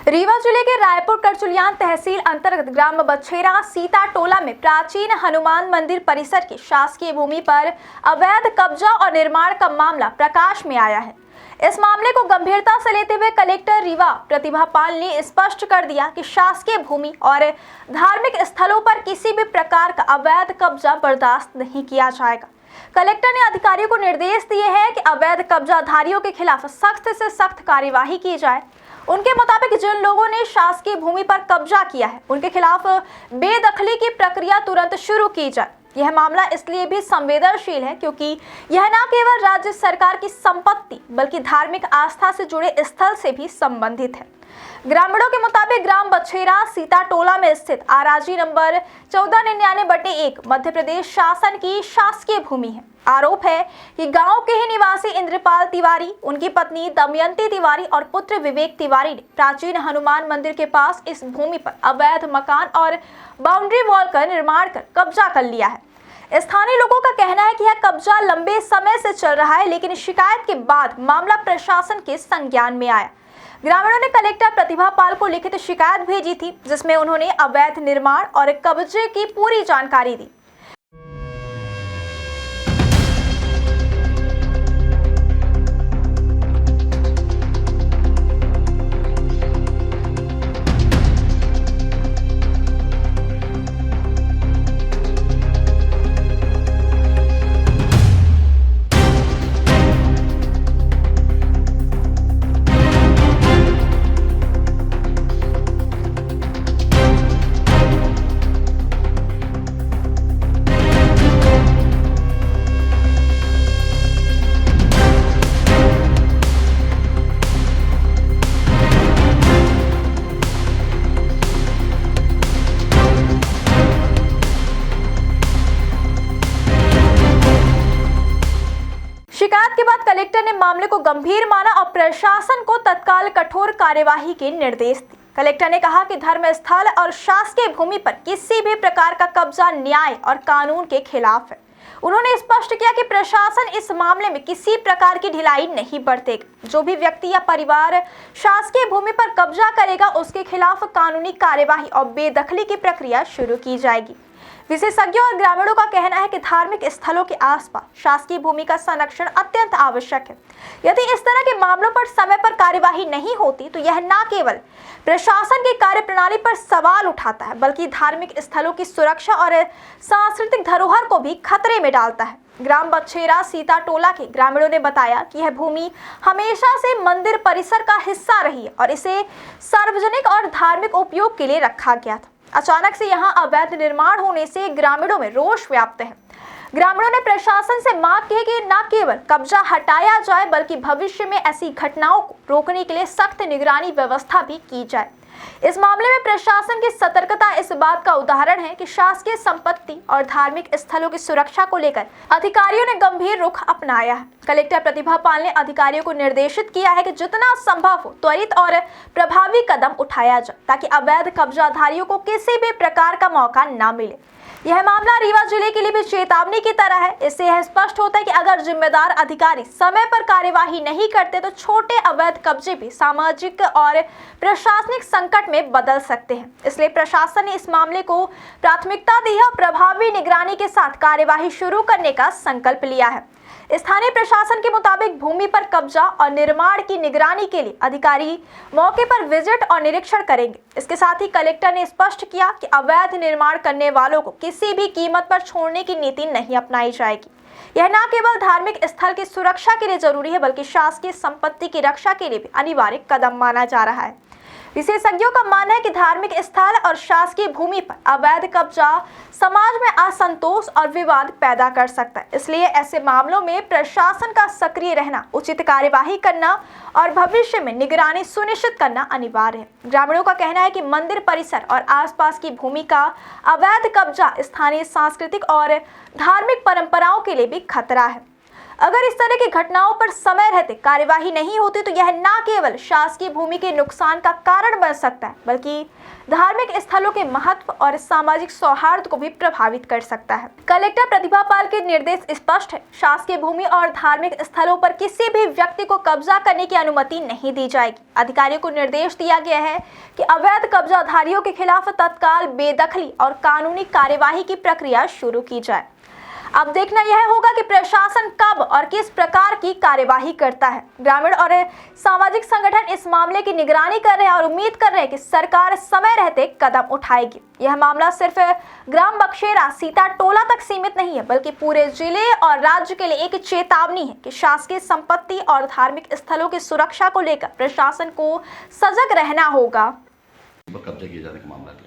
रीवा जिले के रायपुर करचुलियान तहसील अंतर्गत ग्राम बछेरा सीता टोला में प्राचीन हनुमान मंदिर परिसर की शासकीय भूमि पर अवैध कब्जा और निर्माण का मामला प्रकाश में आया है। इस मामले को गंभीरता से लेते हुए कलेक्टर रीवा प्रतिभा पाल ने स्पष्ट कर दिया कि शासकीय भूमि और धार्मिक स्थलों पर किसी भी प्रकार का अवैध कब्जा बर्दाश्त नहीं किया जाएगा। कलेक्टर ने अधिकारियों को निर्देश दिए हैं कि अवैध कब्जाधारियों के खिलाफ सख्त से सख्त कार्यवाही की जाए। उनके मुताबिक जिन लोगों ने शासकीय भूमि पर कब्जा किया है उनके खिलाफ बेदखली की प्रक्रिया तुरंत शुरू की जाए। यह मामला इसलिए भी संवेदनशील है क्योंकि यह न केवल राज्य सरकार की संपत्ति बल्कि धार्मिक आस्था से जुड़े स्थल से भी संबंधित है। ग्रामीणों के मुताबिक ग्राम बछेरा सीता टोला में स्थित आराजी नंबर 1499/1 मध्य प्रदेश शासन की शासकीय भूमि है। आरोप है कि गांव के ही निवासी इंद्रपाल तिवारी, उनकी पत्नी दमयंती तिवारी और पुत्र विवेक तिवारी ने प्राचीन हनुमान मंदिर के पास इस भूमि पर अवैध मकान और बाउंड्री वॉल का निर्माण कर कब्जा कर लिया है। स्थानीय लोगों का कहना है कि यह कब्जा लंबे समय से चल रहा है, लेकिन शिकायत के बाद मामला प्रशासन के संज्ञान में आया। ग्रामीणों ने कलेक्टर प्रतिभा पाल को लिखित शिकायत भेजी थी, जिसमें उन्होंने अवैध निर्माण और कब्जे की पूरी जानकारी दी। शिकायत के बाद कलेक्टर ने मामले को गंभीर माना और प्रशासन को तत्काल कठोर कार्यवाही के निर्देश दिए। कलेक्टर ने कहा कि धर्म स्थल और शासकीय भूमि पर किसी भी प्रकार का कब्जा न्याय और कानून के खिलाफ है। उन्होंने स्पष्ट किया कि प्रशासन इस मामले में किसी प्रकार की ढिलाई नहीं बरतेगा। जो भी व्यक्ति या परिवार शासकीय भूमि पर कब्जा करेगा उसके खिलाफ कानूनी कार्यवाही और बेदखली की प्रक्रिया शुरू की जाएगी। विशेषज्ञों और ग्रामीणों का कहना है कि धार्मिक स्थलों के आसपास शासकीय भूमि का संरक्षण अत्यंत आवश्यक है। यदि इस तरह के मामलों पर समय पर कार्यवाही नहीं होती तो यह न केवल प्रशासन की कार्यप्रणाली पर सवाल उठाता है बल्कि धार्मिक स्थलों की सुरक्षा और सांस्कृतिक धरोहर को भी खतरे में डालता है। ग्राम बछेरा सीता टोला के ग्रामीणों ने बताया कि यह भूमि हमेशा से मंदिर परिसर का हिस्सा रही है और इसे सार्वजनिक और धार्मिक उपयोग के लिए रखा गया था। अचानक से यहां अवैध निर्माण होने से ग्रामीणों में रोष व्याप्त है। ग्रामीणों ने प्रशासन से मांग की है कि न केवल कब्जा हटाया जाए बल्कि भविष्य में ऐसी घटनाओं को रोकने के लिए सख्त निगरानी व्यवस्था भी की जाए। इस मामले में प्रशासन की सतर्कता इस बात का उदाहरण है कि शासकीय संपत्ति और धार्मिक स्थलों की सुरक्षा को लेकर अधिकारियों ने गंभीर रुख अपनाया है। कलेक्टर प्रतिभा पाल ने अधिकारियों को निर्देशित किया है कि जितना संभव हो त्वरित और प्रभावी कदम उठाया जाए ताकि अवैध कब्जाधारियों को किसी भी प्रकार का मौका न मिले। यह मामला रीवा जिले के लिए भी चेतावनी की तरह है। इससे यह स्पष्ट होता है कि अगर जिम्मेदार अधिकारी समय पर कार्यवाही नहीं करते तो छोटे अवैध कब्जे भी सामाजिक और प्रशासनिक संकट में बदल सकते हैं। इसलिए प्रशासन ने इस मामले को प्राथमिकता दी है और प्रभावी निगरानी के साथ कार्यवाही शुरू करने का संकल्प लिया है। स्थानीय प्रशासन के मुताबिक भूमि पर कब्जा और निर्माण की निगरानी के लिए अधिकारी मौके पर विजिट और निरीक्षण करेंगे। इसके साथ ही कलेक्टर ने स्पष्ट किया कि अवैध निर्माण करने वालों को किसी भी कीमत पर छोड़ने की नीति नहीं अपनाई जाएगी। यह न केवल धार्मिक स्थल की सुरक्षा के लिए जरूरी है बल्कि शासकीय संपत्ति की रक्षा के लिए भी अनिवार्य कदम माना जा रहा है। विशेषज्ञों का मानना है कि धार्मिक स्थल और शासकीय भूमि पर अवैध कब्जा समाज में असंतोष और विवाद पैदा कर सकता है। इसलिए ऐसे मामलों में प्रशासन का सक्रिय रहना, उचित कार्यवाही करना और भविष्य में निगरानी सुनिश्चित करना अनिवार्य है। ग्रामीणों का कहना है कि मंदिर परिसर और आसपास की भूमि का अवैध कब्जा स्थानीय सांस्कृतिक और धार्मिक परंपराओं के लिए भी खतरा है। अगर इस तरह की घटनाओं पर समय रहते कार्यवाही नहीं होती तो यह न केवल शासकीय भूमि के नुकसान का कारण बन सकता है, बल्कि धार्मिक स्थलों के महत्व और सामाजिक सौहार्द को भी प्रभावित कर सकता है। कलेक्टर प्रतिभा पाल के निर्देश स्पष्ट है, शासकीय भूमि और धार्मिक स्थलों पर किसी भी व्यक्ति को कब्जा करने की अनुमति नहीं दी जाएगी। अधिकारियों को निर्देश दिया गया है कि अवैध कब्जाधारियों के खिलाफ तत्काल बेदखली और कानूनी कार्यवाही की प्रक्रिया शुरू की जाए। अब देखना यह होगा कि प्रशासन कब और किस प्रकार की कार्यवाही करता है। ग्रामीण और सामाजिक संगठन इस मामले की निगरानी कर रहे हैं और उम्मीद कर रहे हैं कि सरकार समय रहते कदम उठाएगी। यह मामला सिर्फ ग्राम बक्सेरा सीता टोला तक सीमित नहीं है, बल्कि पूरे जिले और राज्य के लिए एक चेतावनी है कि शासकीय संपत्ति और धार्मिक स्थलों की सुरक्षा को लेकर प्रशासन को सजग रहना होगा। कब्जा किए जाने का मामला है।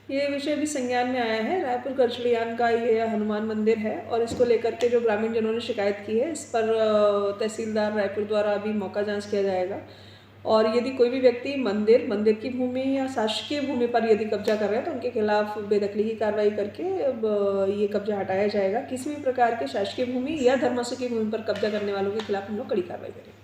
ये विषय भी संज्ञान में आया है। रायपुर गढ़चिड़ियान का ये हनुमान मंदिर है और इसको लेकर के जो ग्रामीण जनों ने शिकायत की है, इस पर तहसीलदार रायपुर द्वारा अभी मौका जांच किया जाएगा और यदि कोई भी व्यक्ति मंदिर की भूमि या शासकीय भूमि पर यदि कब्जा कर रहे हैं तो उनके खिलाफ बेदखली की कार्रवाई करके अब ये कब्जा हटाया जाएगा। किसी भी प्रकार के शासकीय भूमि या धर्माशय की भूमि पर कब्जा करने वालों के खिलाफ हम लोग कड़ी कार्रवाई करेंगे।